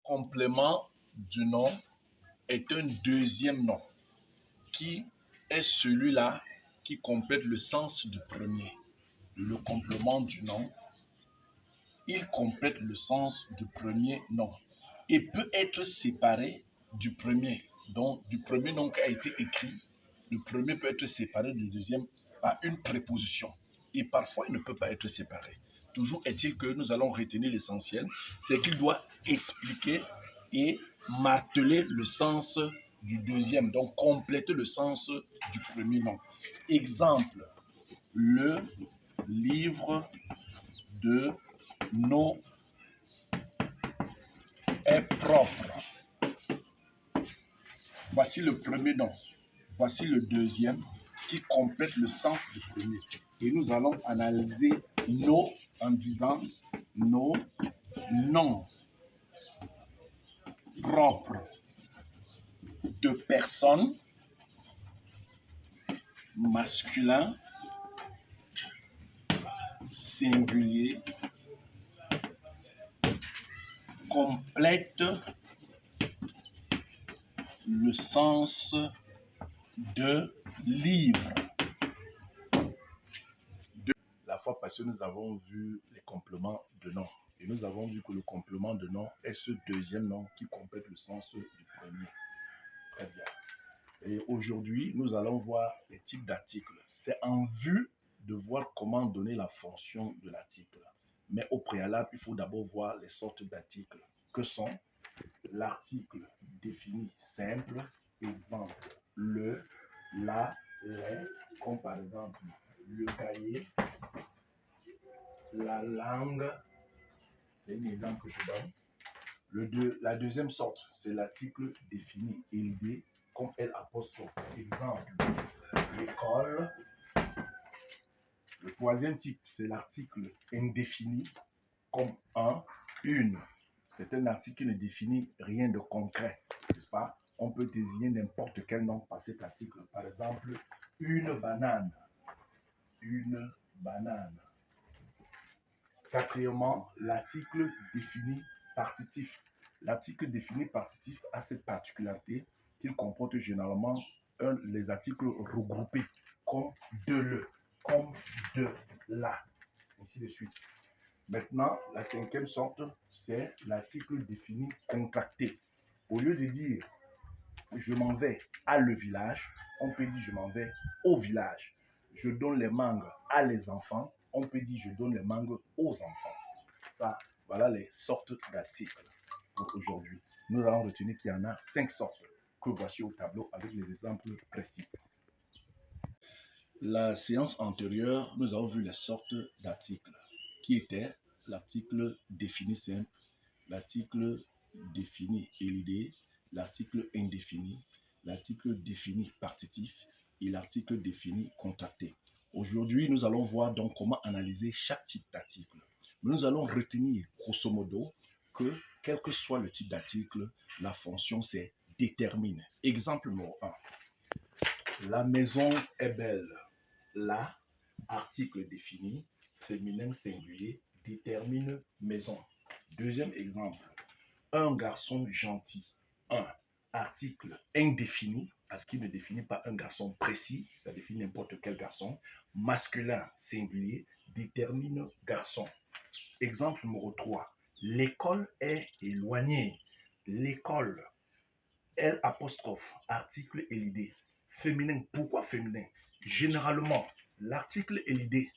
complément du nom est un deuxième nom qui est celui-là qui complète le sens du premier. Le complément du nom, il complète le sens du premier nom et peut être séparé du premier. Donc, du premier nom qui a été écrit, le premier peut être séparé du deuxième par une préposition. Et parfois, il ne peut pas être séparé. Toujours est-il que nous allons retenir l'essentiel, c'est qu'il doit expliquer et marteler le sens du deuxième, donc compléter le sens du premier nom. Exemple, le livre de nos est propre. Voici le premier nom. Voici le deuxième qui complète le sens du premier. Et nous allons analyser nos en disant nos noms propres de personnes masculins singulier complètent le sens de livre. La fois passée, nous avons vu les compléments de nom. Et nous avons vu que le complément de nom est ce deuxième nom qui complète le sens du premier. Très bien. Et aujourd'hui, nous allons voir les types d'articles. C'est en vue de voir comment donner la fonction de l'article. Mais au préalable, il faut d'abord voir les sortes d'articles. Que sont l'article défini simple, exemple, le, la, les, comme par exemple le cahier, la langue, c'est un exemple que je donne. La deuxième sorte, c'est l'article défini LD, comme L apostrophe. Exemple, l'école. Le troisième type, c'est l'article indéfini, comme un, une. C'est un article qui ne définit rien de concret, n'est-ce pas? On peut désigner n'importe quel nom par cet article. Par exemple, une banane. Une banane. Quatrièmement, l'article défini partitif. L'article défini partitif a cette particularité qu'il comporte généralement les articles regroupés, comme de le, comme de la, ainsi de suite. Maintenant, la cinquième sorte, c'est l'article défini contracté. Au lieu de dire je m'en vais à le village, on peut dire je m'en vais au village. Je donne les mangues à les enfants, on peut dire je donne les mangues aux enfants. Ça, voilà les sortes d'articles pour aujourd'hui. Nous allons retenir qu'il y en a 5 sortes que voici au tableau avec les exemples précis. La séance antérieure, nous avons vu les sortes d'articles qui étaient l'article défini simple, l'article défini éludé, l'article indéfini, l'article défini partitif et l'article défini contracté. Aujourd'hui, nous allons voir donc comment analyser chaque type d'article. Nous allons retenir grosso modo que quel que soit le type d'article, la fonction c'est détermine. Exemple numéro 1. La maison est belle. La, article défini, féminin singulier, détermine maison. Deuxième exemple. Un garçon gentil. Un, article indéfini, parce qu'il ne définit pas un garçon précis, ça définit n'importe quel garçon. Masculin singulier, détermine garçon. Exemple numéro 3. L'école est éloignée. L'école, L apostrophe, article et l'idée. Féminin, pourquoi féminin? Généralement, l'article et l'idée,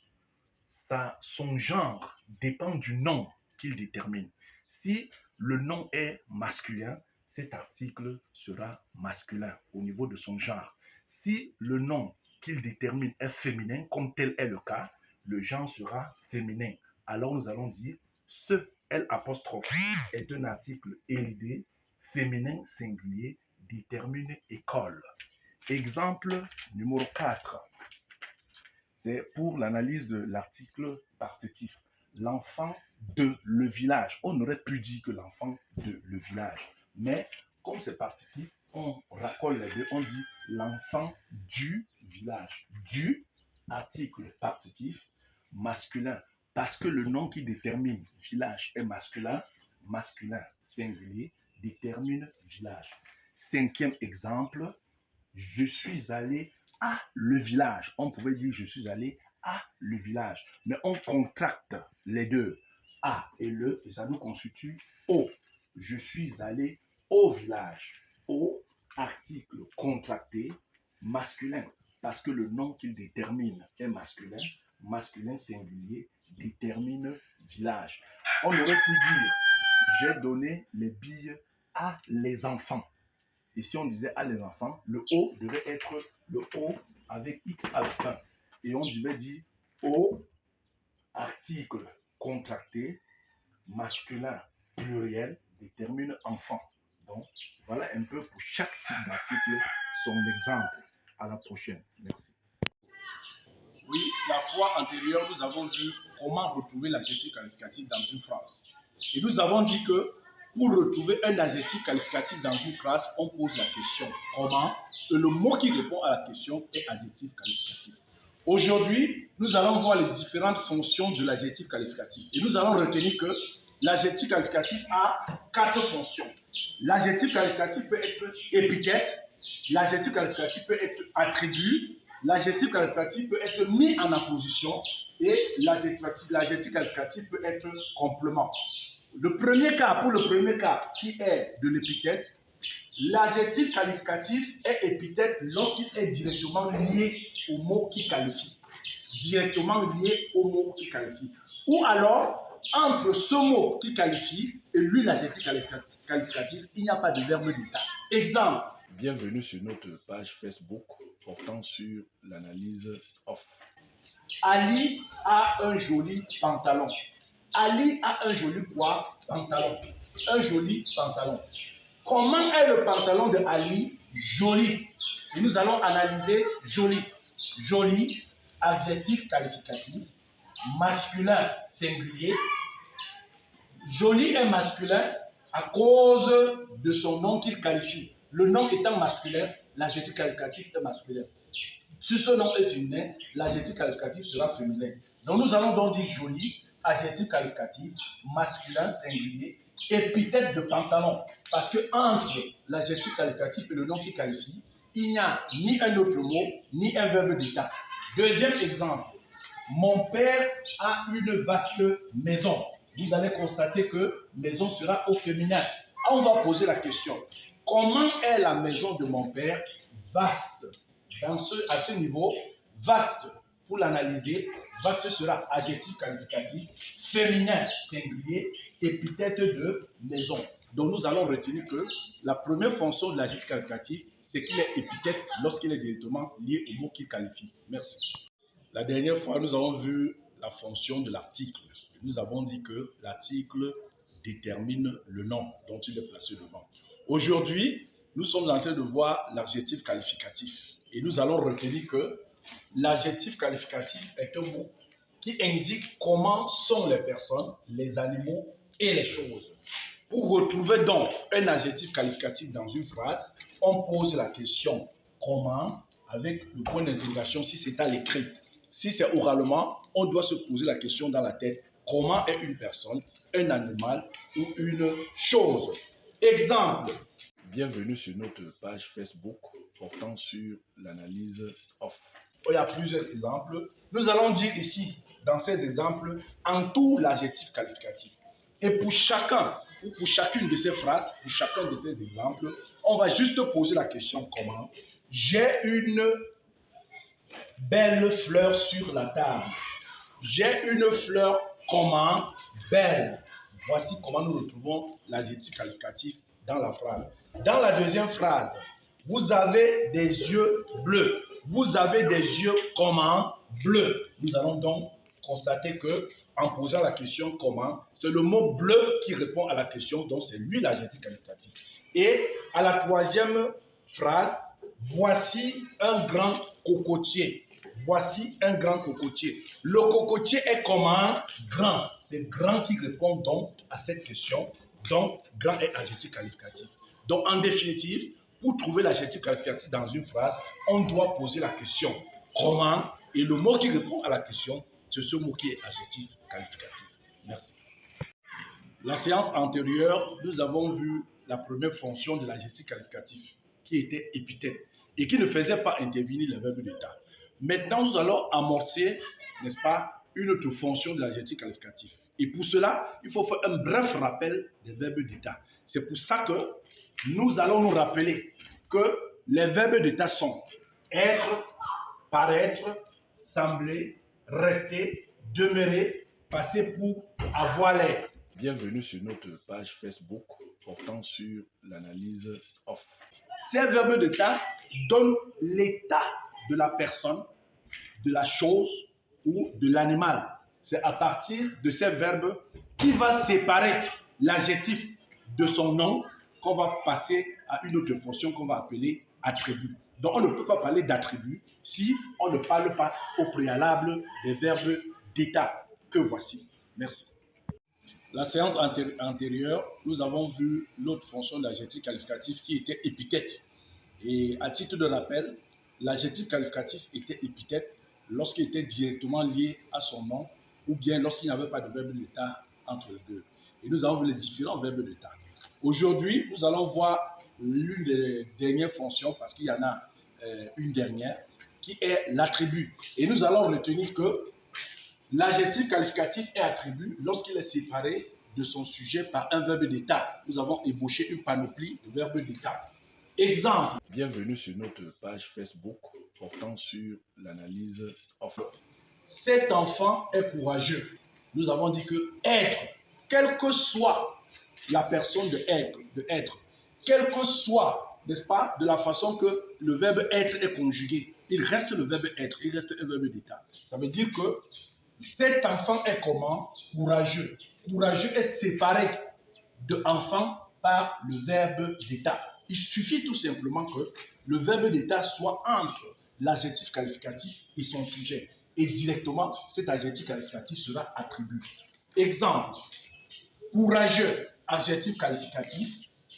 son genre dépend du nom qu'il détermine. Si le nom est masculin, cet article sera masculin au niveau de son genre. Si le nom qu'il détermine est féminin, comme tel est le cas, le genre sera féminin. Alors nous allons dire ce L apostrophe est un article élidé, féminin singulier, détermine école. Exemple numéro 4. C'est pour l'analyse de l'article partitif. L'enfant de le village. On aurait pu dire que l'enfant de le village. Mais comme c'est partitif, on raccole les deux. On dit l'enfant du village. Du, article partitif, masculin. Parce que le nom qui détermine village est masculin, masculin singulier, détermine village. Cinquième exemple, je suis allé à le village. On pouvait dire je suis allé à le village. Mais on contracte les deux, à et le, et ça nous constitue au. Je suis allé au village. Au, article contracté, masculin, parce que le nom qu'il détermine est masculin. Masculin singulier détermine village. On aurait pu dire j'ai donné les billes à les enfants. Et si on disait à les enfants, le O devait être le O avec X à la fin. Et on devait dire O, article contracté, masculin pluriel, détermine enfant. Donc, voilà un peu pour chaque type d'article son exemple. À la prochaine. Merci. Oui, la fois antérieure, nous avons vu comment retrouver l'adjectif qualificatif dans une phrase. Et nous avons dit que pour retrouver un adjectif qualificatif dans une phrase, on pose la question comment, et le mot qui répond à la question est adjectif qualificatif. Aujourd'hui, nous allons voir les différentes fonctions de l'adjectif qualificatif. Et nous allons retenir que l'adjectif qualificatif a 4 fonctions. L'adjectif qualificatif peut être épithète, l'adjectif qualificatif peut être attribut, l'adjectif qualificatif peut être mis en apposition et l'adjectif qualificatif peut être complément. Pour le premier cas qui est de l'épithète, l'adjectif qualificatif est épithète lorsqu'il est directement lié au mot qui qualifie. Directement lié au mot qui qualifie. Ou alors, entre ce mot qui qualifie et lui, l'adjectif qualificatif, il n'y a pas de verbe d'état. Exemple. Bienvenue sur notre page Facebook portant sur l'analyse off. Ali a un joli pantalon. Ali a un joli quoi? Pantalon. Un joli pantalon. Comment est le pantalon de Ali? Joli. Et nous allons analyser joli. Joli, adjectif qualificatif, masculin singulier. Joli est masculin à cause de son nom qu'il qualifie. Le nom étant masculin, l'adjectif qualificatif est masculin. Si ce nom est féminin, l'adjectif qualificatif sera féminin. Donc nous allons donc dire joli, adjectif qualificatif, masculin singulier, épithète de pantalon. Parce que entre l'adjectif qualificatif et le nom qui qualifie, il n'y a ni un autre mot, ni un verbe d'état. Deuxième exemple, mon père a une vaste maison. Vous allez constater que maison sera au féminin. On va poser la question, comment est la maison de mon père? Vaste. À ce niveau, vaste, pour l'analyser, vaste sera adjectif qualificatif, féminin singulier, épithète de maison. Donc nous allons retenir que la première fonction de l'adjectif qualificatif, c'est qu'il est épithète lorsqu'il est directement lié au mot qu'il qualifie. Merci. La dernière fois, nous avons vu la fonction de l'article. Nous avons dit que l'article détermine le nom dont il est placé le nom. Aujourd'hui, nous sommes en train de voir l'adjectif qualificatif. Et nous allons retenir que l'adjectif qualificatif est un mot qui indique comment sont les personnes, les animaux et les choses. Pour retrouver donc un adjectif qualificatif dans une phrase, on pose la question comment avec le point d'interrogation si c'est à l'écrit. Si c'est oralement, on doit se poser la question dans la tête comment est une personne, un animal ou une chose. Exemple. Bienvenue sur notre page Facebook portant sur l'analyse off. Il y a plusieurs exemples. Nous allons dire ici, dans ces exemples, entoure l'adjectif qualificatif. Et pour chacun, ou pour chacune de ces phrases, pour chacun de ces exemples, on va juste poser la question comment. J'ai une belle fleur sur la table. J'ai une fleur comment? Belle. Voici comment nous retrouvons l'adjectif qualificatif dans la phrase. Dans la deuxième phrase, vous avez des yeux bleus. Vous avez des yeux comment? Bleus. Nous allons donc constater que, en posant la question comment, c'est le mot bleu qui répond à la question, donc c'est lui l'adjectif qualificatif. Et à la troisième phrase, voici un grand cocotier. Voici un grand cocotier. Le cocotier est comment? Grand. C'est grand qui répond donc à cette question. Donc, grand est adjectif qualificatif. Donc, en définitive, pour trouver l'adjectif qualificatif dans une phrase, on doit poser la question comment et le mot qui répond à la question, c'est ce mot qui est adjectif qualificatif. Merci. La séance antérieure, nous avons vu la première fonction de l'adjectif qualificatif, qui était épithète, et qui ne faisait pas intervenir les verbes d'état. Maintenant, nous allons amorcer, n'est-ce pas, une autre fonction de l'adjectif qualificatif. Et pour cela, il faut faire un bref rappel des verbes d'état. C'est pour ça que nous allons nous rappeler que les verbes d'état sont être, paraître, sembler, rester, demeurer, passer pour, avoir l'air. Bienvenue sur notre page Facebook portant sur l'analyse of. Ces verbes d'état donnent l'état de la personne, de la chose ou de l'animal. C'est à partir de ces verbes qui va séparer l'adjectif de son nom qu'on va passer à une autre fonction qu'on va appeler attribut. Donc on ne peut pas parler d'attribut si on ne parle pas au préalable des verbes d'état que voici. Merci. La séance antérieure, nous avons vu l'autre fonction de l'adjectif qualificatif qui était épithète. Et à titre de rappel, l'adjectif qualificatif était épithète lorsqu'il était directement lié à son nom ou bien lorsqu'il n'y avait pas de verbe d'état entre les deux. Et nous avons vu les différents verbes d'état. Aujourd'hui, nous allons voir l'une des dernières fonctions, parce qu'il y en a une dernière, qui est l'attribut. Et nous allons retenir que l'adjectif qualificatif est attribut lorsqu'il est séparé de son sujet par un verbe d'état. Nous avons ébauché une panoplie de verbes d'état. Exemple. Bienvenue sur notre page Facebook portant sur l'analyse of. Cet enfant est courageux. Nous avons dit que être, quelle que soit la personne de être, quelle que soit, n'est-ce pas, de la façon que le verbe être est conjugué, il reste le verbe être, il reste un verbe d'état. Ça veut dire que cet enfant est comment? Courageux. Courageux est séparé de enfant par le verbe d'état. Il suffit tout simplement que le verbe d'état soit entre l'adjectif qualificatif et son sujet. Et directement, cet adjectif qualificatif sera attribut. Exemple, courageux, adjectif qualificatif,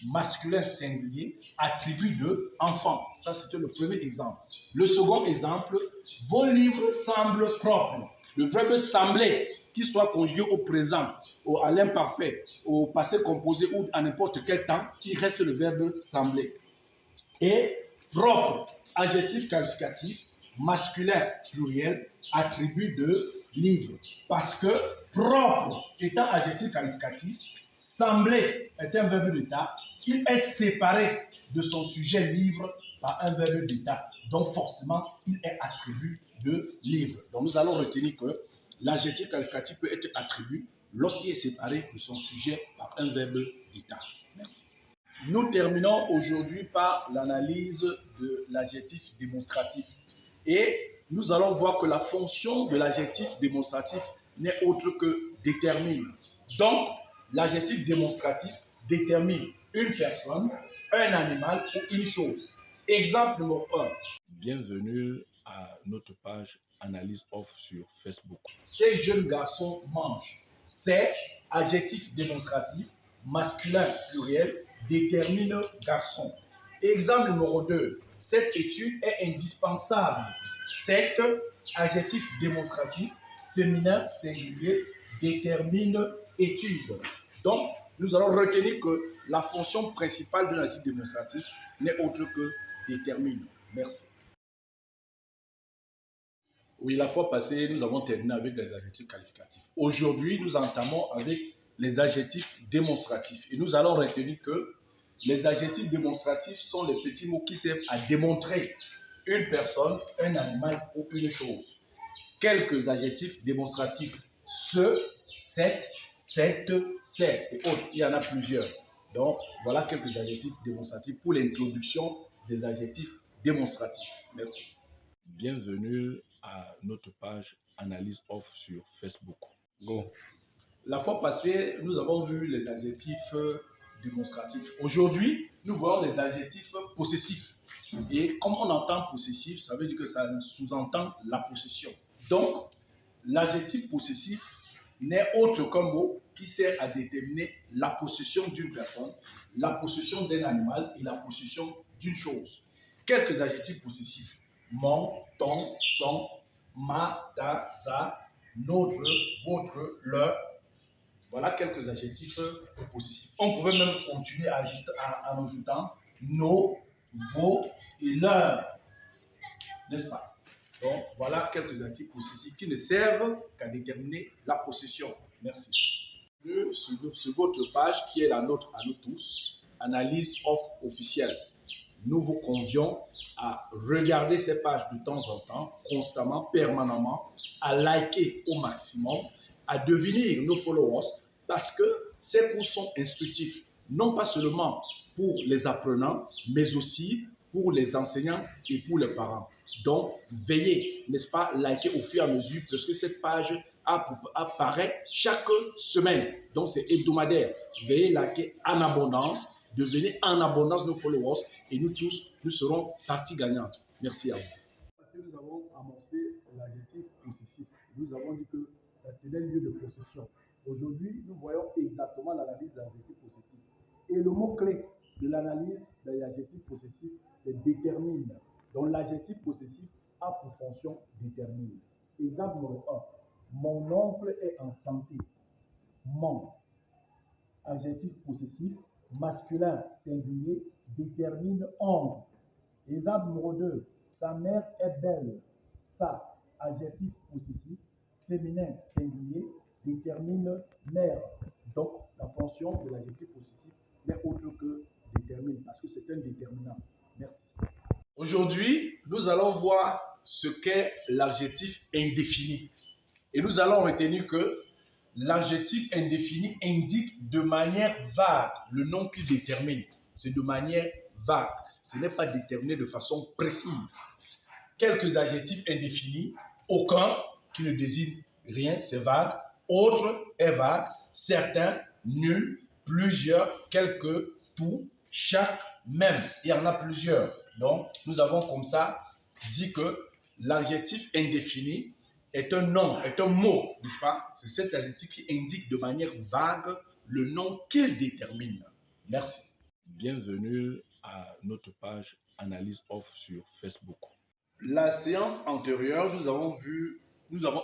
masculin singulier, attribut de enfant. Ça, c'était le premier exemple. Le second exemple, vos livres semblent propres. Le verbe sembler, qu'il soit conjugué au présent, à l'imparfait, au passé composé ou à n'importe quel temps, il reste le verbe sembler. Et propre, adjectif qualificatif, masculin pluriel, attribut de livre. Parce que propre étant adjectif qualificatif, sembler est un verbe d'état, il est séparé de son sujet livre par un verbe d'état. Donc forcément, il est attribut de livre. Donc nous allons retenir que l'adjectif qualificatif peut être attribut lorsqu'il est séparé de son sujet par un verbe d'état. Merci. Nous terminons aujourd'hui par l'analyse de l'adjectif démonstratif. Et nous allons voir que la fonction de l'adjectif démonstratif n'est autre que détermine. Donc, l'adjectif démonstratif détermine une personne, un animal ou une chose. Exemple numéro 1. Bienvenue à notre page Analyse Off sur Facebook. Ces jeunes garçons mangent. C'est adjectif démonstratif, masculin pluriel, détermine garçon. Exemple numéro 2. Cette étude est indispensable. C'est adjectif démonstratif, féminin singulier, détermine étude. Donc, nous allons retenir que la fonction principale de l'adjectif démonstratif n'est autre que détermine. Merci. Oui, la fois passée, nous avons terminé avec les adjectifs qualificatifs. Aujourd'hui, nous entamons avec les adjectifs démonstratifs. Et nous allons retenir que les adjectifs démonstratifs sont les petits mots qui servent à démontrer une personne, un animal ou une chose. Quelques adjectifs démonstratifs: ce, cette, c'est et autres. Il y en a plusieurs. Donc, voilà quelques adjectifs démonstratifs pour l'introduction des adjectifs démonstratifs. Merci. Bienvenue à notre page Analyse Off sur Facebook. Go. La fois passée, nous avons vu les adjectifs démonstratifs. Aujourd'hui, nous voyons les adjectifs possessifs. Et comme on entend possessif, ça veut dire que ça sous-entend la possession. Donc, l'adjectif possessif n'est autre qu'un mot qui sert à déterminer la possession d'une personne, la possession d'un animal et la possession d'une chose. Quelques adjectifs possessifs: mon, ton, son, ma, ta, sa, notre, votre, leur. Voilà quelques adjectifs possessifs. On pouvait même continuer en ajoutant nos, vos et leurs, n'est-ce pas? Donc, voilà quelques adjectifs possessifs qui ne servent qu'à déterminer la possession. Merci. Sur votre page, qui est la nôtre à nous tous, analyse offre officielle. Nous vous convions à regarder ces pages de temps en temps, constamment, permanemment, à liker au maximum, à devenir nos followers, parce que ces cours sont instructifs, non pas seulement pour les apprenants, mais aussi pour les enseignants et pour les parents. Donc, veillez, n'est-ce pas, liker au fur et à mesure, parce que cette page apparaît chaque semaine. Donc, c'est hebdomadaire. Veillez liker en abondance, devenez en abondance nos followers, et nous tous, nous serons partie gagnante. Merci à vous. Nous avons amorcé l'adjectif possessif. Nous avons dit que ça tenait lieu de possession. Aujourd'hui, nous voyons exactement l'analyse de l'adjectif possessif. Et le mot-clé de l'analyse de l'adjectif possessif, c'est détermine. Donc l'adjectif possessif a pour fonction détermine. Exemple numéro 1. Mon oncle est en santé. Mon. Adjectif possessif, masculin, singulier, détermine oncle. Exemple numéro 2. Sa mère est belle. Sa. Adjectif possessif, féminin, singulier, détermine mère. Donc, la fonction de l'adjectif possessif n'est autre que détermine, parce que c'est un déterminant. Merci. Aujourd'hui, nous allons voir ce qu'est l'adjectif indéfini. Et nous allons retenir que l'adjectif indéfini indique de manière vague le nom qu'il détermine. C'est de manière vague. Ce n'est pas déterminé de façon précise. Quelques adjectifs indéfinis, aucun qui ne désigne rien, c'est vague. Autre est vague. Certains, nul, plusieurs, quelques, tout, chaque, même. Il y en a plusieurs. Donc, nous avons comme ça dit que l'adjectif indéfini est un nom, est un mot, n'est-ce pas? C'est cet adjectif qui indique de manière vague le nom qu'il détermine. Merci. Bienvenue à notre page Analyse Off sur Facebook. La séance antérieure, nous avons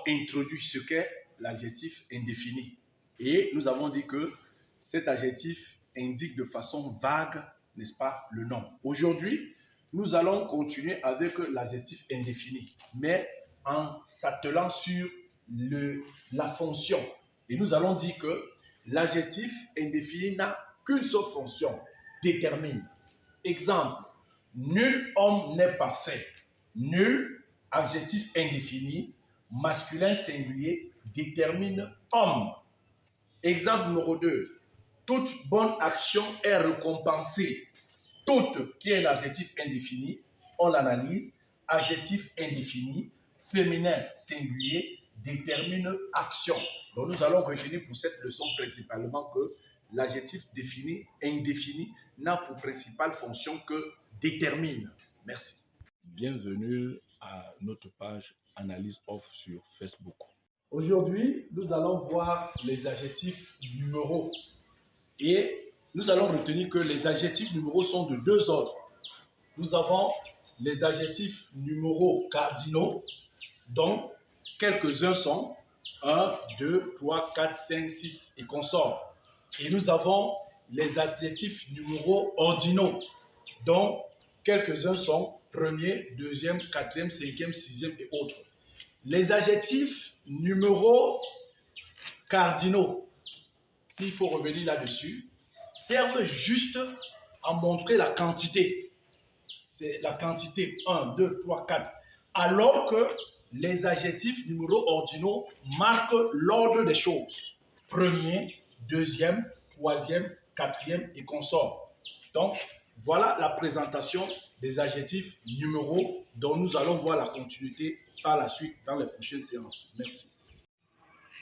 introduit ce qu'est l'adjectif indéfini. Et nous avons dit que cet adjectif indique de façon vague, n'est-ce pas, le nom. Aujourd'hui, nous allons continuer avec l'adjectif indéfini, mais en s'attelant sur la fonction. Et nous allons dire que l'adjectif indéfini n'a qu'une seule fonction, détermine. Exemple, nul homme n'est parfait. Nul, adjectif indéfini, masculin singulier, détermine homme. Exemple numéro 2. Toute bonne action est récompensée. Toute, qui est l'adjectif indéfini, on l'analyse. Adjectif indéfini, féminin singulier, détermine action. Donc nous allons retenir pour cette leçon principalement que l'adjectif indéfini n'a pour principale fonction que détermine. Merci. Bienvenue à notre page Analyse Off sur Facebook. Aujourd'hui, nous allons voir les adjectifs numéros. Et nous allons retenir que les adjectifs numéros sont de deux ordres. Nous avons les adjectifs numéros cardinaux, dont quelques-uns sont 1, 2, 3, 4, 5, 6 et consorts. Et nous avons les adjectifs numéros ordinaux, dont quelques-uns sont premier, deuxième, quatrième, cinquième, sixième et autres. Les adjectifs numéros cardinaux, s'il faut revenir là-dessus, servent juste à montrer la quantité. C'est la quantité 1, 2, 3, 4. Alors que les adjectifs numéros ordinaux marquent l'ordre des choses. Premier, deuxième, troisième, quatrième et consort. Donc, voilà la présentation des adjectifs numéros dont nous allons voir la continuité par la suite dans les prochaines séances. Merci.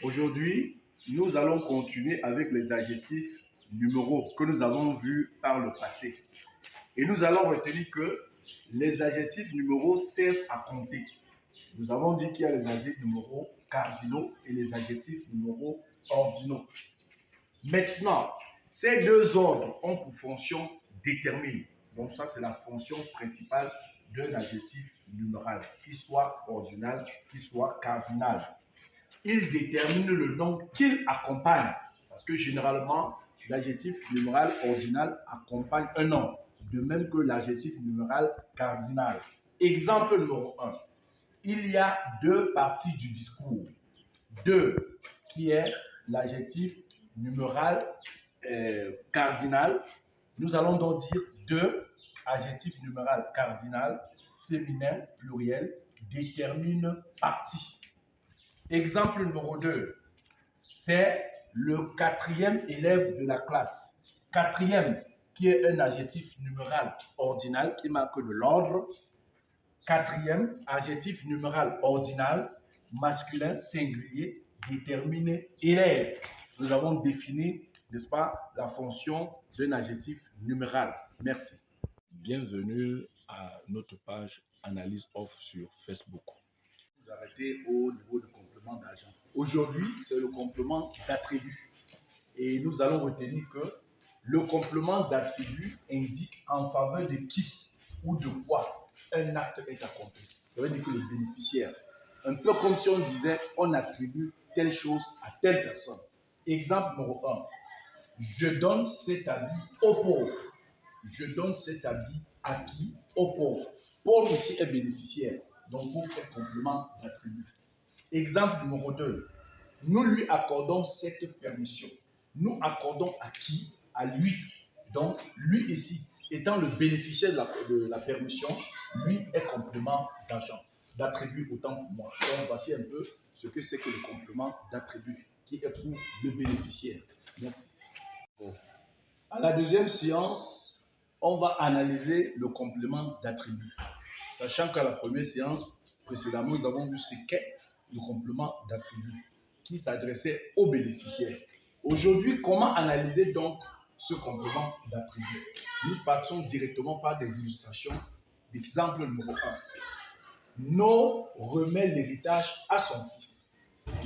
Aujourd'hui, nous allons continuer avec les adjectifs numéros que nous avons vus par le passé. Et nous allons retenir que les adjectifs numéros servent à compter. Nous avons dit qu'il y a les adjectifs numéros cardinaux et les adjectifs numéros ordinaux. Maintenant, ces deux ordres ont pour fonction détermine. Donc ça, c'est la fonction principale d'un adjectif numéral, qu'il soit ordinal, qu'il soit cardinal. Il détermine le nom qu'il accompagne. Parce que généralement, l'adjectif numéral ordinal accompagne un nom, de même que l'adjectif numéral cardinal. Exemple numéro 1. Il y a deux parties du discours. Deux, qui est l'adjectif numéral cardinal. Nous allons donc dire deux, adjectif numéral cardinal, féminin, pluriel, détermine partie. Exemple numéro 2, c'est le quatrième élève de la classe. Quatrième, qui est un adjectif numéral ordinal qui marque de l'ordre. Quatrième, adjectif numéral ordinal, masculin, singulier, déterminé, élève. Nous avons défini, n'est-ce pas, la fonction d'un adjectif numéral. Merci. Bienvenue à notre page Analyse Off sur Facebook. Vous arrêtez au niveau du complément d'agent. Aujourd'hui, c'est le complément d'attribut. Et nous allons retenir que le complément d'attribut indique en faveur de qui ou de quoi un acte est accompli. Ça veut dire que le bénéficiaire, un peu comme si on disait on attribue telle chose à telle personne. Exemple numéro 1. Je donne cet habit aux pauvres. Je donne cet habit à qui? Aux pauvres. Pauvre ici est bénéficiaire. Donc, vous faites complément d'attribut. Exemple numéro 2. Nous lui accordons cette permission. Nous accordons à qui? À lui. Donc, lui ici, étant le bénéficiaire de la permission, lui est complément d'agent, d'attribut autant pour moi. Donc, voici un peu ce que c'est que le complément d'attribut qui est pour le bénéficiaire. Merci. Bon. À la deuxième séance, on va analyser le complément d'attribut. Sachant qu'à la première séance, précédemment, nous avons vu ce qu'est le complément d'attribut qui s'adressait aux bénéficiaires. Aujourd'hui, comment analyser donc ce complément d'attribut? Nous partons directement par des illustrations. Exemple numéro 1. No remet l'héritage à son fils.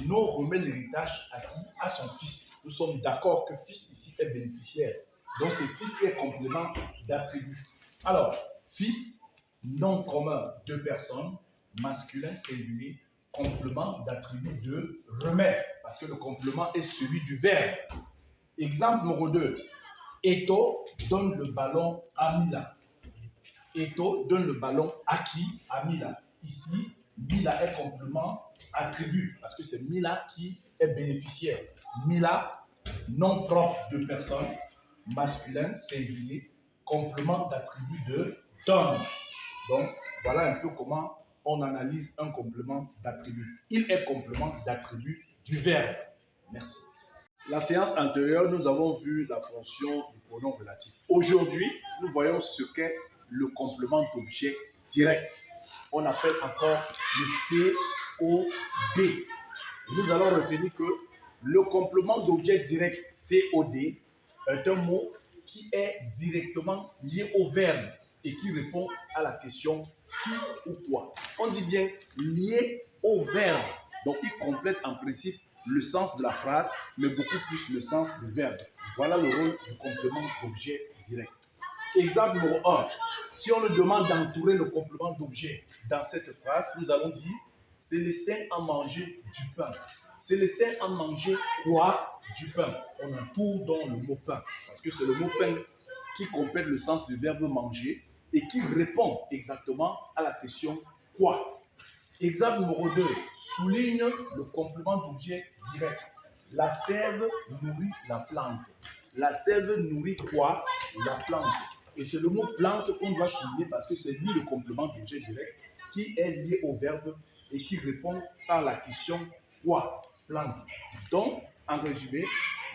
No remet l'héritage à qui? À son fils. Nous sommes d'accord que fils ici est bénéficiaire. Donc c'est fils qui est complément d'attribut. Alors, fils, nom commun, deux personnes, masculin, singulier, complément d'attribut de remet, parce que le complément est celui du verbe. Exemple numéro 2. Eto donne le ballon à Mila. Eto donne le ballon à qui? À Mila. Ici, Mila est complément attribut, parce que c'est Mila qui est bénéficiaire. Mila, nom propre de personne, masculin, singulier, complément d'attribut de donne. Donc, voilà un peu comment on analyse un complément d'attribut. Il est complément d'attribut du verbe. Merci. La séance antérieure, nous avons vu la fonction du pronom relatif. Aujourd'hui, nous voyons ce qu'est le complément d'objet direct. On appelle encore le COD. Nous allons retenir que le complément d'objet direct COD est un mot qui est directement lié au verbe et qui répond à la question qui ou quoi. On dit bien lié au verbe. Donc, il complète en principe le sens de la phrase, mais beaucoup plus le sens du verbe. Voilà le rôle du complément d'objet direct. Exemple numéro 1. Si on nous demande d'entourer le complément d'objet dans cette phrase, nous allons dire Célestin a mangé du pain. Célestin a mangé quoi? Du pain. On entoure donc le mot pain, parce que c'est le mot pain qui complète le sens du verbe manger et qui répond exactement à la question quoi. Exemple numéro 2, souligne le complément d'objet direct. La sève nourrit la plante. La sève nourrit quoi? La plante. Et c'est le mot plante qu'on doit souligner parce que c'est lui le complément d'objet direct qui est lié au verbe et qui répond par la question quoi? Plante. Donc, en résumé,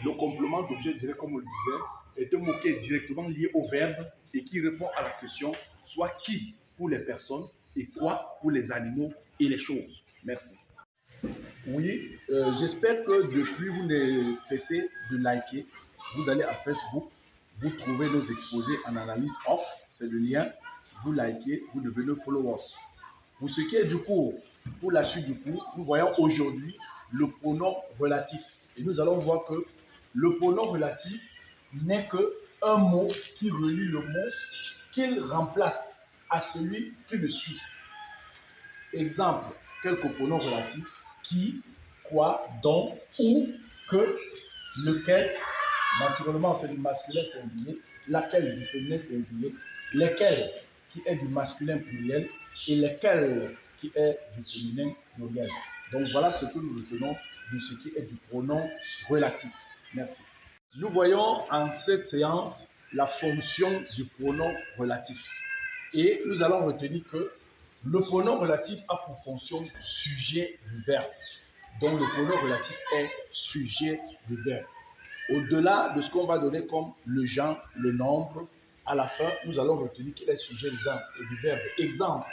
le complément d'objet direct, comme on le disait, est un mot qui est directement lié au verbe et qui répond à la question soit qui pour les personnes et quoi pour les animaux et les choses. Merci. Oui, j'espère que depuis vous ne cessez de liker. Vous allez à Facebook, vous trouvez nos exposés en analyse off, c'est le lien. Vous likez, vous devenez followers. Pour ce qui est du cours, pour la suite du cours, nous voyons aujourd'hui le pronom relatif. Et nous allons voir que le pronom relatif n'est qu'un mot qui relie le mot qu'il remplace à celui qui le suit. Exemple, quelques pronoms relatifs, qui, quoi, dont, où, que. lequel, naturellement c'est du masculin singulier, laquelle du féminin singulier, lesquels qui est du masculin pluriel et lesquels qui est du féminin pluriel. Donc voilà ce que nous retenons de ce qui est du pronom relatif. Merci. Nous voyons en cette séance la fonction du pronom relatif. Et nous allons retenir que le pronom relatif a pour fonction sujet du verbe. Donc le pronom relatif est sujet du verbe. Au-delà de ce qu'on va donner comme le genre, le nombre, à la fin, nous allons retenir qu'il est sujet du genre et du verbe. Exemple,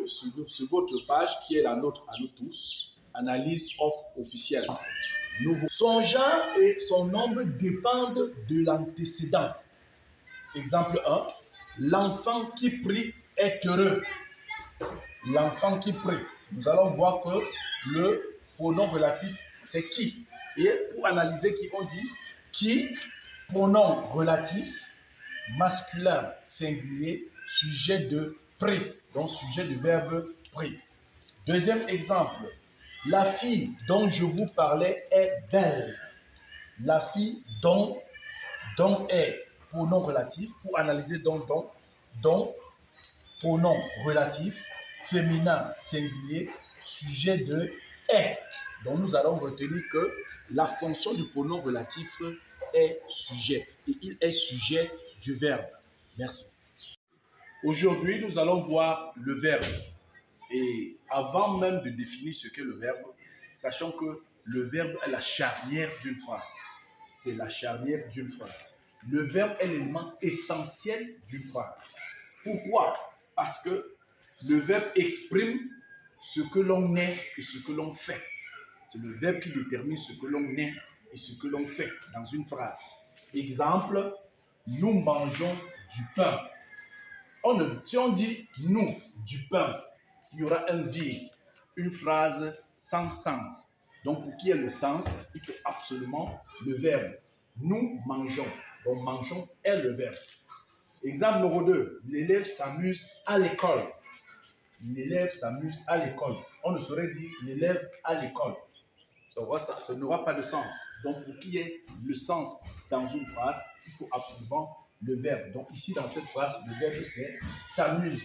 sur votre page qui est la nôtre à nous tous, analyse offre officielle. Son genre et son nombre dépendent de l'antécédent. Exemple 1, l'enfant qui prie est heureux. L'enfant qui prie. Nous allons voir que le pronom relatif, c'est qui. Et pour analyser qui, on dit qui, pronom relatif, masculin singulier, sujet de prie. Donc sujet du verbe prie. Deuxième exemple, la fille dont je vous parlais est belle. La fille dont est pronom relatif. Pour analyser dont, pronom relatif, féminin singulier, sujet de est. Donc nous allons retenir que la fonction du pronom relatif est sujet et il est sujet du verbe. Merci. Aujourd'hui, nous allons voir le verbe. Et avant même de définir ce qu'est le verbe, sachant que le verbe est la charnière d'une phrase. C'est la charnière d'une phrase. Le verbe est l'élément essentiel d'une phrase. Pourquoi? Parce que le verbe exprime ce que l'on est et ce que l'on fait. C'est le verbe qui détermine ce que l'on est et ce que l'on fait dans une phrase. Exemple, nous mangeons du pain. Si on dit nous du pain, il y aura un vide, une phrase sans sens. Donc pour qu'il y ait le sens, il faut absolument le verbe. Nous mangeons. Donc mangeons est le verbe. Exemple numéro 2, l'élève s'amuse à l'école. L'élève s'amuse à l'école. On ne saurait dire l'élève à l'école. Ça n'aura pas de sens. Donc pour qu'il y ait le sens dans une phrase, il faut absolument le verbe. Donc ici dans cette phrase, le verbe c'est s'amuse.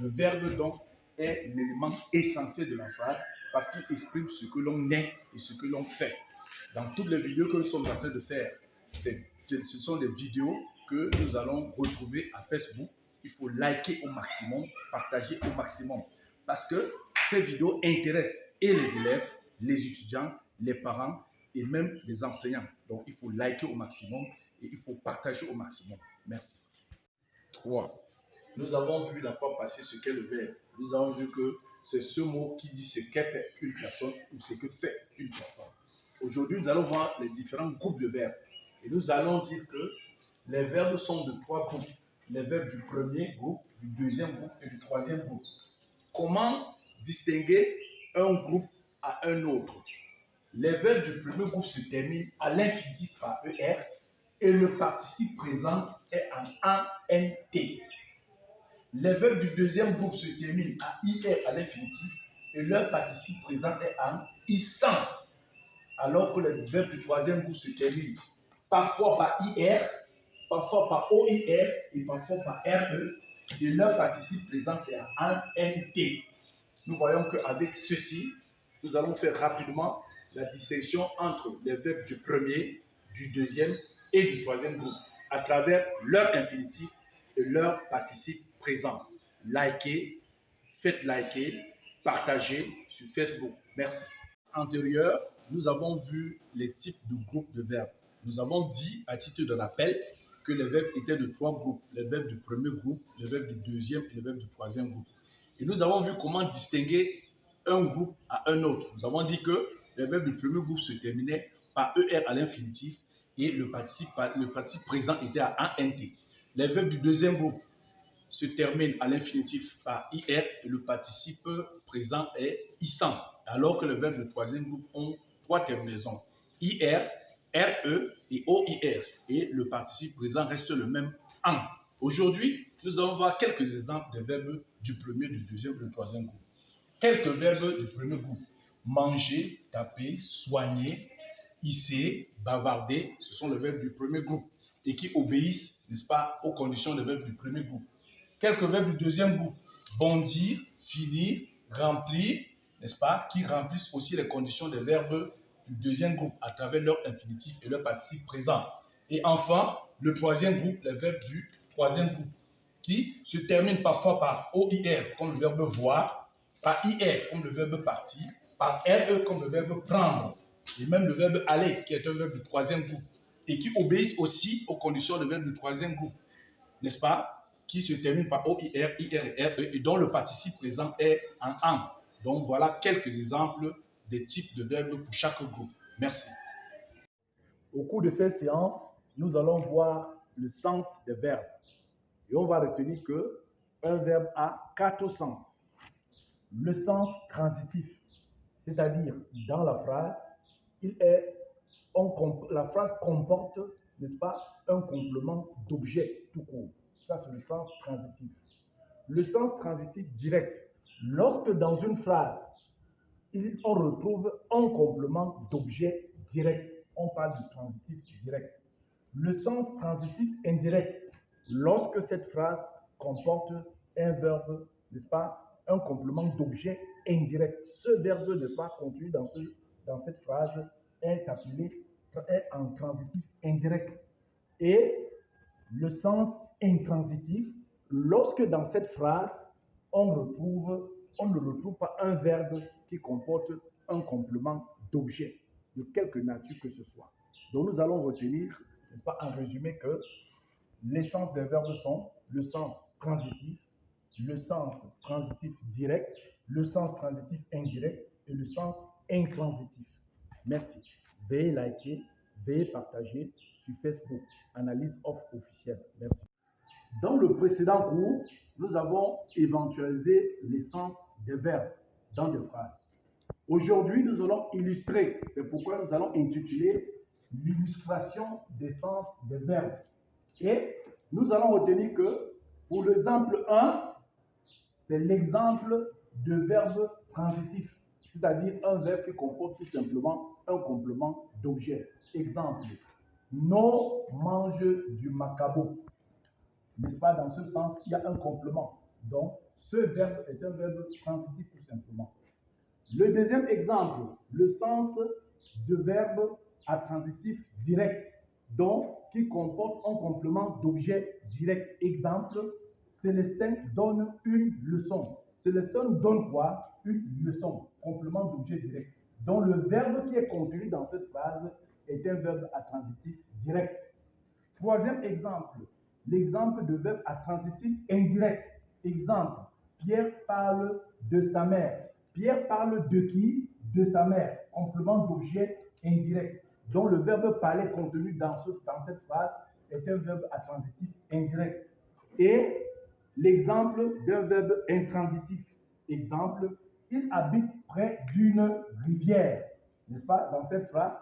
Le verbe donc est l'élément essentiel de la phrase parce qu'il exprime ce que l'on est et ce que l'on fait. Dans toutes les vidéos que nous sommes en train de faire, ce sont des vidéos que nous allons retrouver à Facebook. Il faut liker au maximum, partager au maximum parce que ces vidéos intéressent et les élèves, les étudiants, les parents et même les enseignants. Donc il faut liker au maximum et il faut partager au maximum. Merci. 3. Nous avons vu la fois passée ce qu'est le verbe. Nous avons vu que c'est ce mot qui dit ce qu'est fait une personne ou ce que fait une personne. Aujourd'hui, nous allons voir les différents groupes de verbes. Et nous allons dire que les verbes sont de 3 groupes. Les verbes du premier groupe, du deuxième groupe et du troisième groupe. Comment distinguer un groupe à un autre? Les verbes du premier groupe se terminent à l'infinitif par ER et le participe présent est en ANT. Les verbes du deuxième groupe se terminent à IR à l'infinitif et leur participe présent est en ISAN. Alors que les verbes du troisième groupe se terminent parfois par IR, parfois par OIR et parfois par RE et leur participe présent c'est en NT. Nous voyons qu'avec ceci, nous allons faire rapidement la distinction entre les verbes du premier, du deuxième et du troisième groupe à travers leur infinitif et leur participe présent. Likez, faites liker, partagez sur Facebook. Merci. Antérieur, nous avons vu les types de groupes de verbes. Nous avons dit, à titre de rappel, que les verbes étaient de 3 groupes. Les verbes du premier groupe, les verbes du deuxième et les verbes du troisième groupe. Et nous avons vu comment distinguer un groupe à un autre. Nous avons dit que les verbes du premier groupe se terminaient par ER à l'infinitif et le participe présent était à ANT. Les verbes du deuxième groupe se terminent à l'infinitif par IR et le participe présent est ISAN. Alors que les verbes du troisième groupe ont 3 terminaisons, IR, RE et OIR. Et le participe présent reste le même AN. Aujourd'hui, nous allons voir quelques exemples de verbes du premier, du deuxième et du troisième groupe. Quelques verbes du premier groupe. Manger, taper, soigner, hisser, bavarder, ce sont les verbes du premier groupe et qui obéissent, n'est-ce pas, aux conditions des verbes du premier groupe. Quelques verbes du deuxième groupe, bondir, finir, remplir, n'est-ce pas, qui remplissent aussi les conditions des verbes du deuxième groupe à travers leur infinitif et leur participe présent. Et enfin, le troisième groupe, les verbes du troisième groupe, qui se terminent parfois par OIR, comme le verbe voir, par IR, comme le verbe partir, par RE, comme le verbe prendre, et même le verbe aller, qui est un verbe du troisième groupe, et qui obéissent aussi aux conditions des verbes du troisième groupe, n'est-ce pas, qui se terminent par OIR, IR et RE, et dont le participe présent est en AN. Donc voilà quelques exemples des types de verbes pour chaque groupe. Merci. Au cours de cette séance, nous allons voir le sens des verbes. Et on va retenir qu'un verbe a 4 sens. Le sens transitif, c'est-à-dire dans la phrase, la phrase comporte, n'est-ce pas, un complément d'objet tout court. Ça, c'est le sens transitif. Le sens transitif direct, lorsque dans une phrase, on retrouve un complément d'objet direct. On parle du transitif direct. Le sens transitif indirect, lorsque cette phrase comporte un verbe, n'est-ce pas, un complément d'objet indirect. Ce verbe, n'est-ce pas, contenu dans cette phrase est appelé en transitif indirect. Et le sens intransitif, lorsque dans cette phrase, on ne retrouve pas un verbe qui comporte un complément d'objet, de quelque nature que ce soit. Donc nous allons retenir, n'est-ce pas, en résumé, que les sens des verbes sont le sens transitif, le sens transitif direct, le sens transitif indirect et le sens intransitif. Merci. Veuillez liker, veuillez partager sur Facebook. Analyse offre officielle. Merci. Dans le précédent cours, nous avons éventualisé les sens des verbes dans des phrases. Aujourd'hui, nous allons illustrer, c'est pourquoi nous allons intituler l'illustration des sens des verbes. Et nous allons retenir que pour l'exemple 1, c'est l'exemple de verbe transitif, c'est-à-dire un verbe qui comporte tout simplement un complément d'objet. Exemple, No mange du macabo. N'est-ce pas, dans ce sens, il y a un complément. Donc, ce verbe est un verbe transitif tout simplement. Le deuxième exemple, le sens de verbe à transitif direct, donc qui comporte un complément d'objet direct. Exemple, Célestin donne une leçon. Célestin donne quoi? Une leçon, complément d'objet direct. Donc le verbe qui est contenu dans cette phrase est un verbe à transitif direct. Troisième exemple, l'exemple de verbe à transitif indirect. Exemple, Pierre parle de sa mère. Pierre parle de qui? De sa mère. Complément d'objet indirect. Donc le verbe parler contenu dans cette phrase est un verbe à transitif indirect. Et l'exemple d'un verbe intransitif. Exemple, il habite près d'une rivière. N'est-ce pas? Dans cette phrase,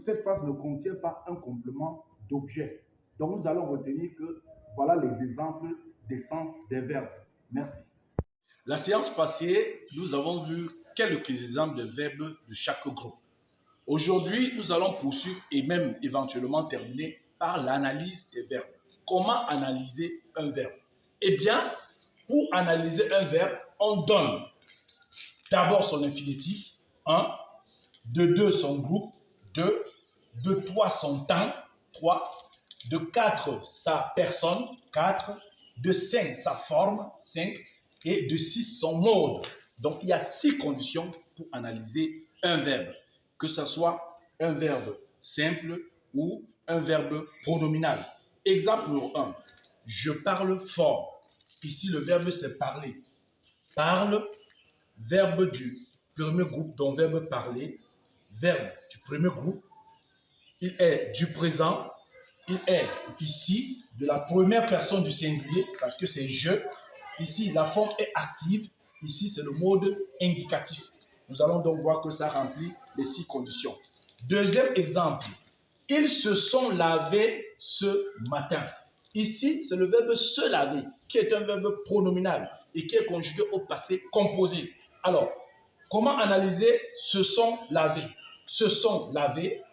cette phrase ne contient pas un complément d'objet. Donc nous allons retenir que voilà les exemples des sens des verbes. Merci. La séance passée, nous avons vu quelques exemples de verbes de chaque groupe. Aujourd'hui, nous allons poursuivre et même éventuellement terminer par l'analyse des verbes. Comment analyser un verbe? Eh bien, pour analyser un verbe, on donne d'abord son infinitif, 1, de 2 son groupe, 2, de 3 son temps, 3, de 4 sa personne, 4, de 5 sa forme, 5, et de 6 son mode. Donc, il y a 6 conditions pour analyser un verbe, que ce soit un verbe simple ou un verbe pronominal. Exemple numéro 1, je parle fort. Ici, le verbe c'est parler. Parle, verbe du premier groupe, donc verbe parler, verbe du premier groupe, il est du présent, il est ici de la première personne du singulier, parce que c'est je. Ici, la forme est active. Ici, c'est le mode indicatif. Nous allons donc voir que ça remplit les 6 conditions. Deuxième exemple, ils se sont lavés ce matin. Ici, c'est le verbe se laver, qui est un verbe pronominal et qui est conjugué au passé composé. Alors, comment analyser se sont lavés? Se sont lavés,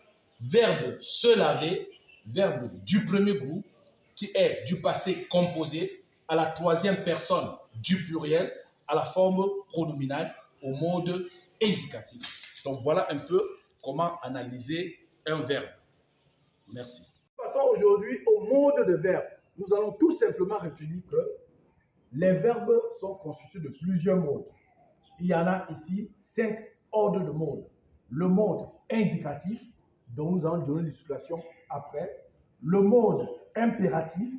verbe se laver, verbe du premier groupe, qui est du passé composé à la troisième personne du pluriel, à la forme pronominale, au mode indicatif. Donc voilà un peu comment analyser un verbe. Merci. Passons aujourd'hui au mode de verbe. Nous allons tout simplement retenir que les verbes sont constitués de plusieurs modes. Il y en a ici 5 ordres de modes. Le mode indicatif, dont nous allons donner l'explication après. Le mode impératif,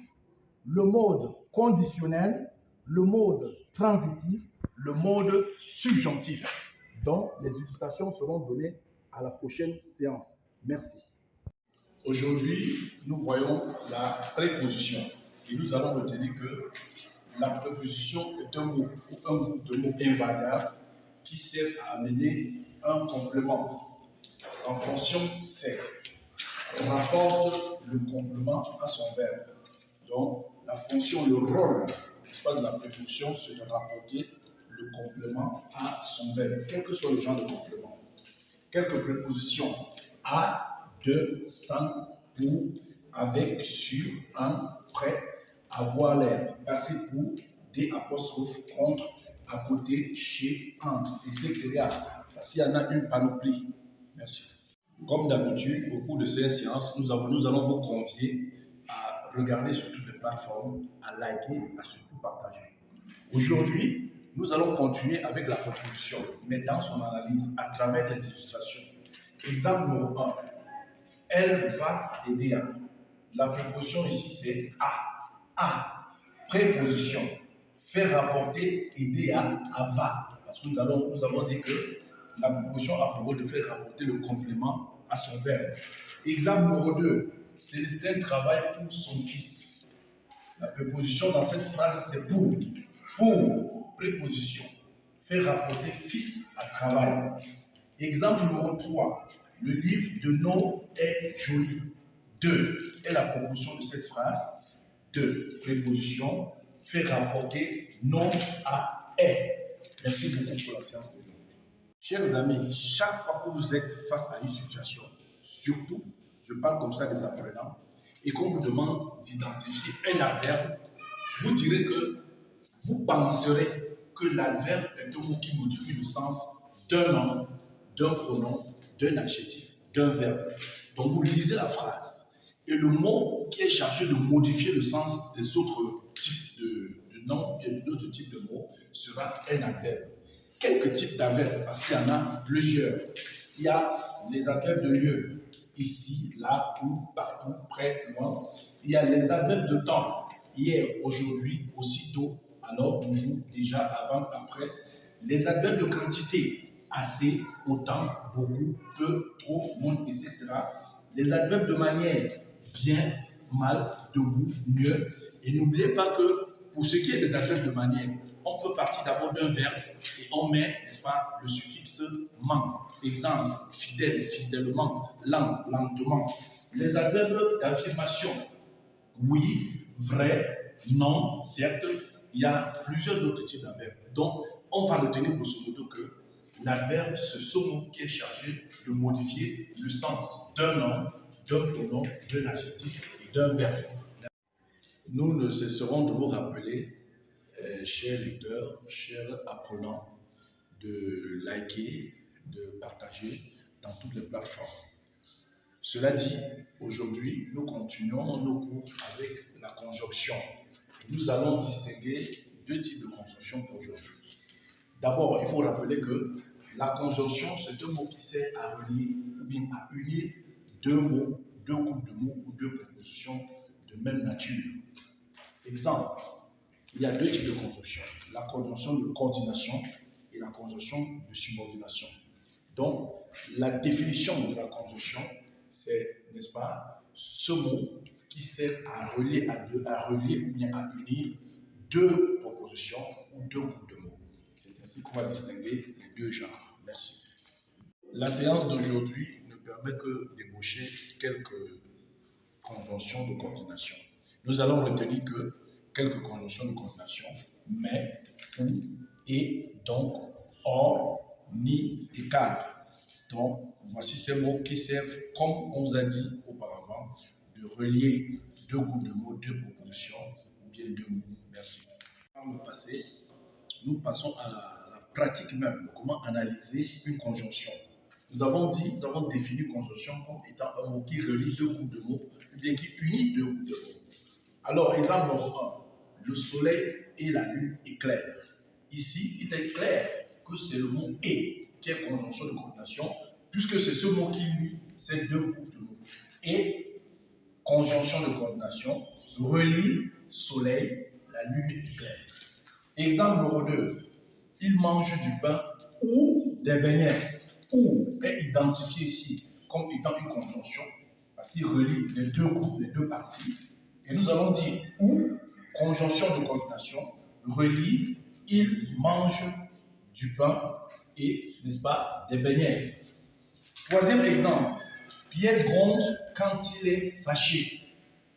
le mode conditionnel, le mode transitif, le mode subjonctif, dont les illustrations seront données à la prochaine séance. Merci. Aujourd'hui, nous voyons la préposition et nous allons retenir que la préposition est un mot ou un groupe de mots invariables qui sert à amener un complément. Sa fonction, c'est rapporte le complément à son verbe. Donc, la fonction, le rôle, n'est-ce pas, de la préposition, c'est de rapporter le complément à son verbe, quel que soit le genre de complément. Quelques prépositions à, de, sans, pour, avec, sur, en, près, avoir l'air, passer pour, des apostrophes, contre, à côté, chez, entre, etc. Parce qu'il y en a une panoplie. Merci. Comme d'habitude, au cours de ces séances, nous allons vous convier à regarder sur toutes les plateformes, à liker, à surtout partager. Aujourd'hui, nous allons continuer avec la préposition, mais dans son analyse, à travers les illustrations. Exemple numéro 1. Elle va aider à. La préposition ici, c'est à. À. Préposition. Faire rapporter aider à va. Parce que nous avons dit que la préposition a pour rôle de faire rapporter le complément à son verbe. Exemple numéro 2. Célestin travaille pour son fils. La préposition dans cette phrase, c'est pour. Pour. Préposition. Faire rapporter fils à travail. Exemple numéro 3. Le livre de nom est joli. 2 est la proposition de cette phrase. 2. Préposition. Fait rapporter nom à est. Merci beaucoup pour la séance d'aujourd'hui. Chers amis, chaque fois que vous êtes face à une situation, surtout, je parle comme ça des apprenants, et qu'on vous demande d'identifier un adverbe, vous direz que vous penserez que l'adverbe est un mot qui modifie le sens d'un nom, d'un pronom, d'un adjectif, d'un verbe. Donc vous lisez la phrase et le mot qui est chargé de modifier le sens des autres types de noms et d'autres types de mots sera un adverbe. Quelques types d'adverbes, parce qu'il y en a plusieurs. Il y a les adverbes de lieu, ici, là, où, partout, près, loin. Il y a les adverbes de temps, hier, aujourd'hui, aussitôt, alors, toujours, déjà, avant, après. Les adverbes de quantité, assez, autant, beaucoup, peu, trop, moins, etc. Les adverbes de manière, bien, mal, debout, mieux. Et n'oubliez pas que pour ce qui est des adverbes de manière, on peut partir d'abord d'un verbe et on met, n'est-ce pas, le suffixe ment. Exemple, fidèle, fidèlement, lent, lentement. Les adverbes d'affirmation, oui, vrai, non, certes, il y a plusieurs autres types d'adverbes. Donc, on va retenir grosso modo que l'adverbe, c'est ce mot qui est chargé de modifier le sens d'un nom, d'un pronom, d'un adjectif et d'un verbe. Nous ne cesserons de vous rappeler, chers lecteurs, chers apprenants, de liker, de partager dans toutes les plateformes. Cela dit, aujourd'hui, nous continuons nos cours avec la conjonction. Nous allons distinguer deux types de conjonction pour aujourd'hui. D'abord, il faut rappeler que la conjonction, c'est un mot qui sert à relier ou bien à unir deux mots, deux groupes de mots ou deux prépositions de même nature. Exemple, il y a deux types de conjonction. La conjonction de coordination et la conjonction de subordination. Donc, la définition de la conjonction, c'est, n'est-ce pas, ce mot qui sert à relier ou bien à unir deux propositions ou deux groupes de mots. C'est ainsi qu'on va distinguer les deux genres. Merci. La séance d'aujourd'hui ne permet que d'ébaucher quelques conjonction de coordination. Nous allons retenir que quelques conjonctions de coordination, mais, ou, et, donc, or, ni et car. Donc, voici ces mots qui servent, comme on vous a dit auparavant, de relier deux groupes de mots, deux propositions, ou bien deux mots. Merci. Dans le passé, nous passons à la pratique même, comment analyser une conjonction. Nous avons défini conjonction comme étant un mot qui relie deux groupes de mots, ou bien qui unit deux groupes de mots. Alors, exemple numéro 1, le soleil et la lune éclairent. Ici, il est clair que c'est le mot et qui est conjonction de coordination, puisque c'est ce mot qui lie ces deux groupes de mots. Et, conjonction de coordination, relie soleil, la lune éclaire. Exemple numéro 2, il mange du pain ou des beignets. Ou est identifié ici comme étant une conjonction, parce qu'il relie les deux groupes, les deux parties. Et nous allons dire ou, conjonction de coordination, relie, il mange du pain et, n'est-ce pas, des beignets. Troisième exemple, Pierre gronde quand il est fâché.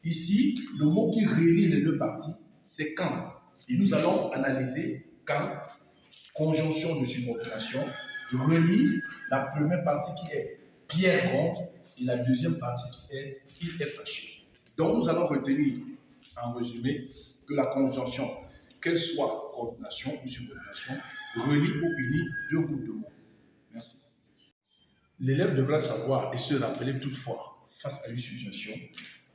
Ici, le mot qui relie les deux parties, c'est quand. Et nous allons analyser quand, conjonction de subordination, relie la première partie qui est Pierre gronde et la deuxième partie qui est il est fâché. Donc nous allons retenir en résumé que la conjonction, qu'elle soit coordination ou subordination, relie ou unit deux groupes de mots. Merci. L'élève devra savoir et se rappeler toutefois, face à une situation,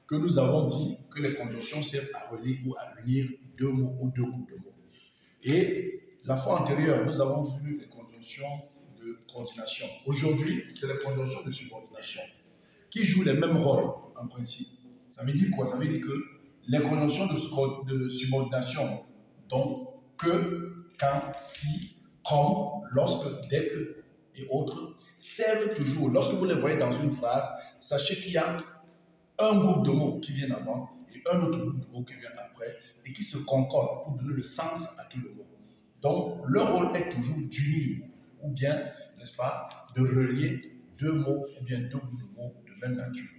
que nous avons dit que les conjonctions servent à relier ou à unir deux mots ou deux groupes de mots. Et la fois antérieure, nous avons vu les conjonctions de coordination. Aujourd'hui, c'est les conjonctions de subordination qui jouent les mêmes rôles en principe. Ça veut dire quoi? Ça veut dire que les conjonctions de subordination, donc que, quand, si, comme, lorsque, dès que et autres, servent toujours. Lorsque vous les voyez dans une phrase, sachez qu'il y a un groupe de mots qui vient avant et un autre groupe de mots qui vient après et qui se concordent pour donner le sens à tout le mot. Donc, leur rôle est toujours d'unir ou bien, n'est-ce pas, de relier deux mots ou bien deux groupes de mots de même nature.